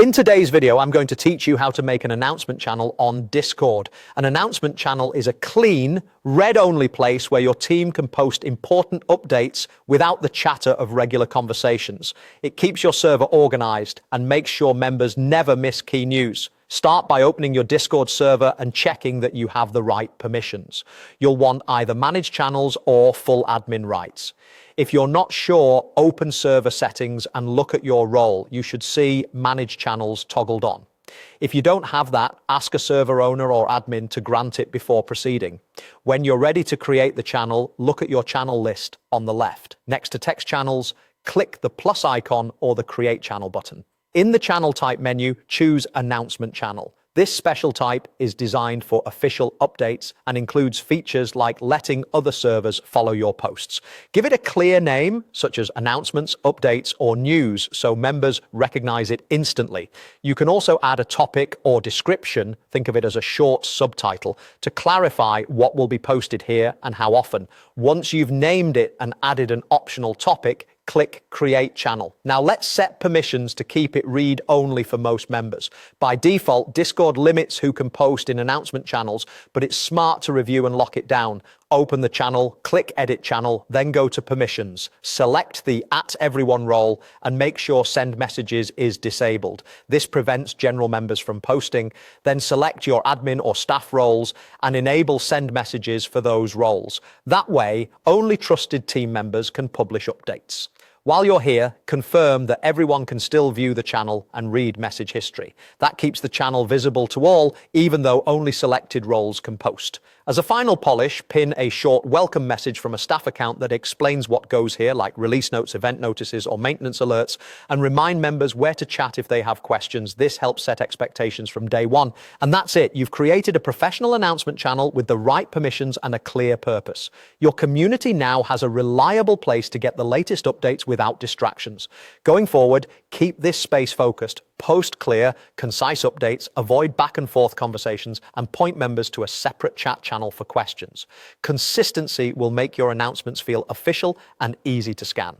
In today's video, I'm going to teach you how to make an announcement channel on Discord. An announcement channel is a clean, read-only place where your team can post important updates without the chatter of regular conversations. It keeps your server organized and makes sure members never miss key news. Start by opening your Discord server and checking that you have the right permissions. You'll want either manage channels or full admin rights. If you're not sure, open server settings and look at your role. You should see manage channels toggled on. If you don't have that, ask a server owner or admin to grant it before proceeding. When you're ready to create the channel, look at your channel list on the left. Next to text channels, click the plus icon or the create channel button. In the channel type menu, choose announcement channel. This special type is designed for official updates and includes features like letting other servers follow your posts. Give it a clear name, such as announcements, updates, or news, so members recognize it instantly. You can also add a topic or description, think of it as a short subtitle, to clarify what will be posted here and how often. Once you've named it and added an optional topic, click Create Channel. Now let's set permissions to keep it read-only for most members. By default, Discord limits who can post in announcement channels, but it's smart to review and lock it down. Open the channel, click Edit Channel, then go to Permissions. Select the @Everyone role and make sure Send Messages is disabled. This prevents general members from posting. Then select your admin or staff roles and enable Send Messages for those roles. That way, only trusted team members can publish updates. While you're here, confirm that everyone can still view the channel and read message history. That keeps the channel visible to all, even though only selected roles can post. As a final polish, pin a short welcome message from a staff account that explains what goes here, like release notes, event notices, or maintenance alerts, and remind members where to chat if they have questions. This helps set expectations from day one. And that's it. You've created a professional announcement channel with the right permissions and a clear purpose. Your community now has a reliable place to get the latest updates without distractions. Going forward, keep this space focused, post clear, concise updates, avoid back and forth conversations, and point members to a separate chat channel for questions. Consistency will make your announcements feel official and easy to scan.